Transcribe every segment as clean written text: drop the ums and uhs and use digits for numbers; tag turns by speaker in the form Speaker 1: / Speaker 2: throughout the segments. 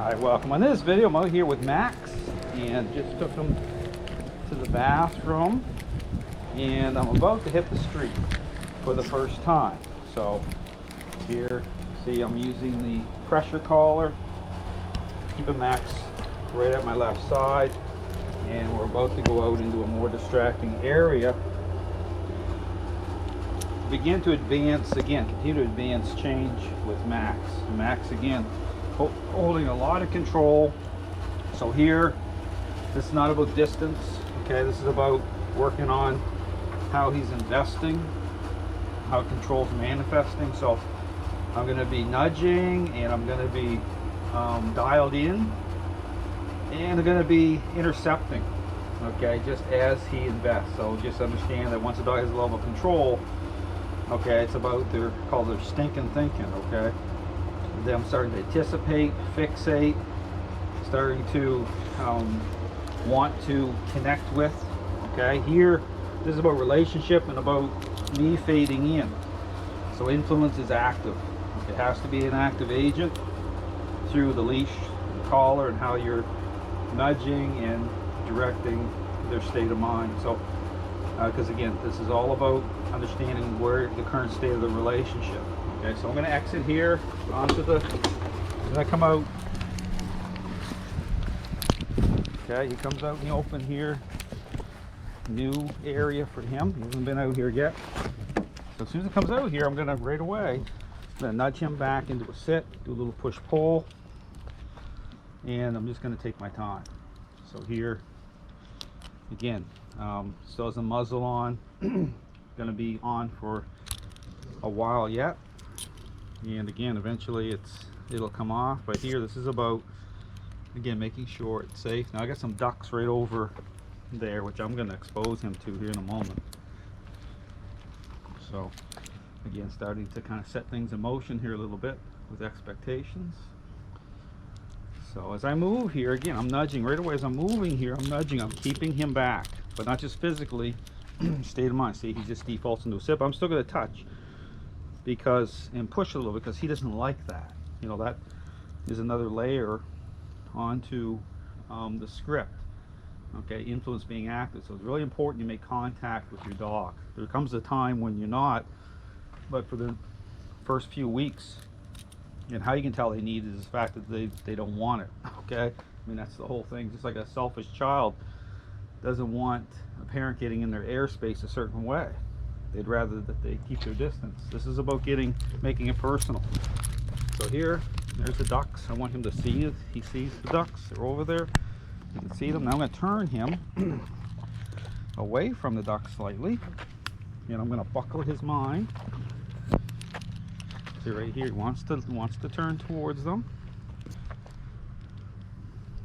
Speaker 1: Hi, welcome. On this video, I'm out here with Max and just took him to the bathroom, and I'm about to hit the street for the first time. So here, see, I'm using the pressure collar, keeping Max right at my left side, and we're about to go out into a more distracting area. Begin to advance again, continue to advance change with Max. Max again holding a lot of control. So here, this is not about distance, okay? This is about working on how he's investing, how control's manifesting. So I'm going to be nudging, and I'm going to be dialed in, and I'm going to be intercepting, okay, just as he invests. So just understand that once a dog has a level of control, okay, it's about their stinking thinking, okay? Then I'm starting to anticipate, fixate, starting to want to connect with, okay? Here, this is about relationship and about me fading in. So influence is active. It has to be an active agent through the leash, the collar, and how you're nudging and directing their state of mind. So, because again, this is all about understanding where the current state of the relationship. Okay, so I'm going to exit here onto the, as I come out, okay, he comes out in the open here, new area for him. He hasn't been out here yet. So as soon as he comes out here, I'm going to right away, I'm going to nudge him back into a sit, do a little push-pull, and I'm just going to take my time. So here, again, still has a muzzle on, going to be on for a while yet. And again, eventually it'll come off. But here, this is about, again, making sure it's safe. Now I got some ducks right over there, which I'm going to expose him to here in a moment. So again, starting to kind of set things in motion here a little bit with expectations. So as I move here, again, I'm nudging right away. As I'm moving here, I'm nudging, I'm keeping him back, but not just physically, state of mind. See, he just defaults into a sit. I'm still going to touch and push a little, because he doesn't like that. You know, that is another layer onto the script. Okay, influence being active. So it's really important you make contact with your dog. There comes a time when you're not, but for the first few weeks, and how you can tell they need it is the fact that they don't want it. Okay, I mean, that's the whole thing. Just like a selfish child doesn't want a parent getting in their airspace a certain way. They'd rather that they keep their distance. This is about making it personal. So here, there's the ducks. I want him to see it. He sees the ducks. They're over there. You can see them. Now I'm going to turn him away from the ducks slightly, and I'm going to buckle his mind. See right here, he wants to turn towards them,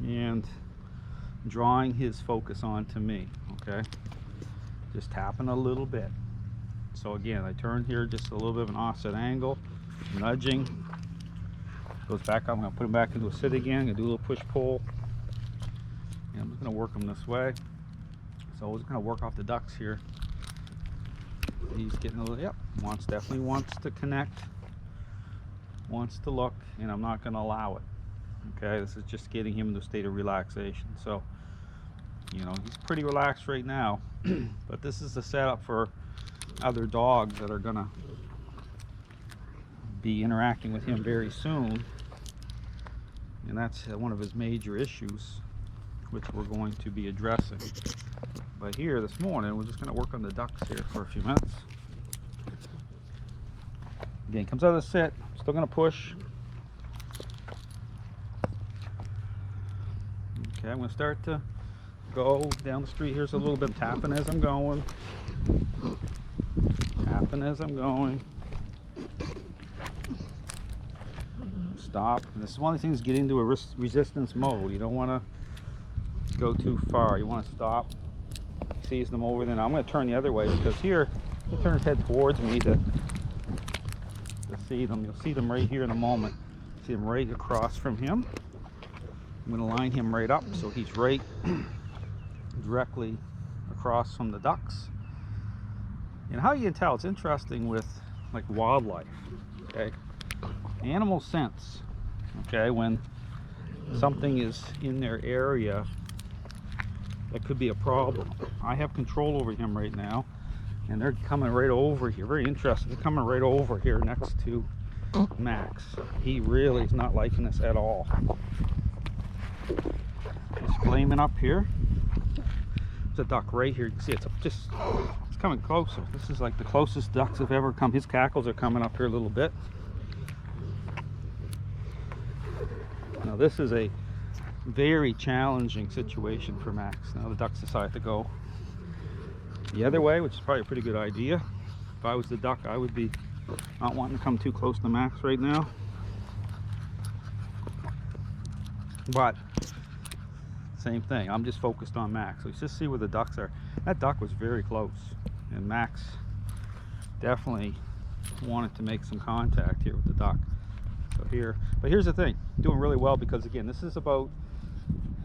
Speaker 1: and drawing his focus onto me. Okay, just tapping a little bit. So again, I turn here just a little bit of an offset angle, nudging, goes back up. I'm going to put him back into a sit again. I'm going to do a little push-pull, and I'm just going to work him this way. So we're just going to work off the ducks here. He's getting a little, yep, definitely wants to connect, wants to look, and I'm not going to allow it. Okay, this is just getting him into a state of relaxation. So, you know, he's pretty relaxed right now, but this is the setup for other dogs that are gonna be interacting with him very soon, and that's one of his major issues, which we're going to be addressing. But here this morning, we're just going to work on the ducks here for a few minutes. Again, comes out of the sit, still going to push. Okay, I'm going to start to go down the street. Here's a little bit of tapping as I'm going. Tapping as I'm going. Stop. And this is one of the things, get into a resistance mode. You don't want to go too far. You want to stop. Sees them over there. Now I'm going to turn the other way, because here, he'll turn his head towards me to see them. You'll see them right here in a moment. See them right across from him. I'm going to line him right up so he's right directly across from the ducks. And how you can tell, it's interesting with like wildlife, okay? Animals sense, okay, when something is in their area that could be a problem. I have control over him right now, and they're coming right over here. Very interesting. They're coming right over here next to Max. He really is not liking this at all. He's flaming up here. There's a duck right here. You can see it's coming closer. This is like the closest ducks have ever come. His cackles are coming up here a little bit. Now this is a very challenging situation for Max. Now the ducks decide to go the other way, which is probably a pretty good idea. If I was the duck, I would be not wanting to come too close to Max right now. But same thing, I'm just focused on Max. Let's just see where the ducks are. That duck was very close, and Max definitely wanted to make some contact here with the duck. So here, but here's the thing, doing really well, because again, this is about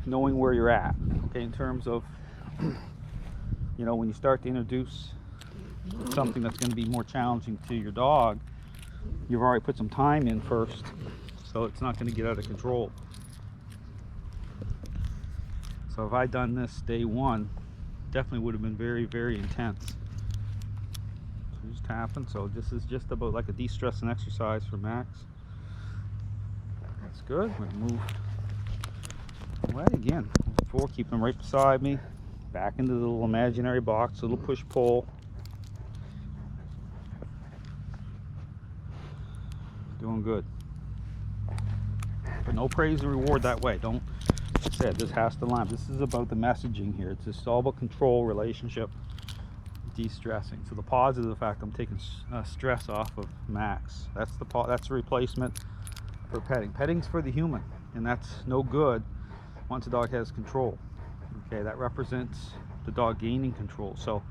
Speaker 1: knowing where you're at, okay, in terms of, you know, when you start to introduce something that's going to be more challenging to your dog, you've already put some time in first, so it's not going to get out of control. So if I'd done this day one, definitely would have been very, very intense. So just tapping. So this is just about like a de-stressing exercise for Max. That's good. We're gonna move away again. Before, keeping him right beside me. Back into the little imaginary box, little push-pull. Doing good. But no praise and reward that way. Don't. Like I said, this has to line. This is about the messaging here. It's just all about control, relationship, de-stressing. So the positive, the fact I'm taking stress off of Max. That's the replacement for petting. Petting's for the human, and that's no good once a dog has control. Okay, that represents the dog gaining control. So,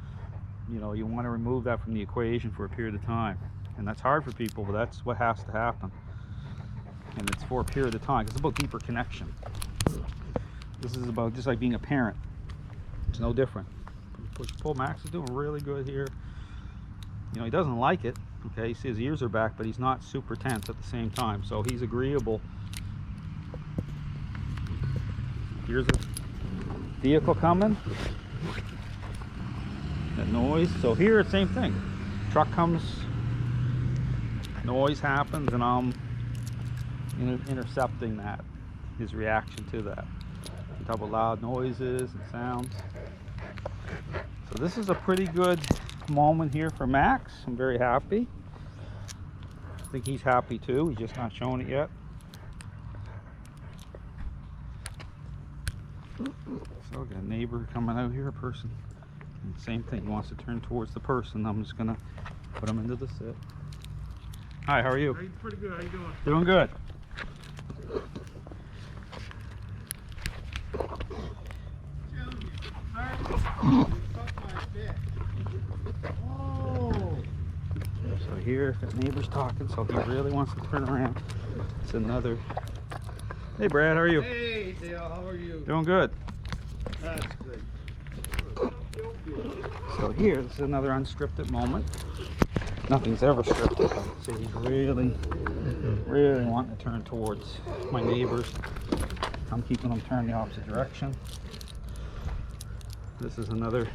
Speaker 1: you know, you want to remove that from the equation for a period of time, and that's hard for people, but that's what has to happen. And it's for a period of time. It's about deeper connection. This is about just like being a parent. It's no different. Push pull. Max is doing really good here. You know, he doesn't like it. Okay, you see his ears are back, but he's not super tense at the same time, so he's agreeable. Here's a vehicle coming. That noise. So here, same thing. Truck comes, noise happens, and I'm intercepting that, his reaction to that. You talk about loud noises and sounds. So this is a pretty good moment here for Max. I'm very happy. I think he's happy too. He's just not showing it yet. So I got a neighbor coming out here, a person. And same thing, he wants to turn towards the person. I'm just gonna put him into the sit. Hi, how are you?
Speaker 2: Pretty good. How you doing?
Speaker 1: Doing good. So here, the neighbor's talking, so he really wants to turn around. It's another. Hey, Brad, how are you?
Speaker 2: Hey, Dale, how are you?
Speaker 1: Doing good.
Speaker 2: That's good.
Speaker 1: So here, this is another unscripted moment. Nothing's ever scripted. So he's really, really wanting to turn towards my neighbors. I'm keeping him turned the opposite direction. This is another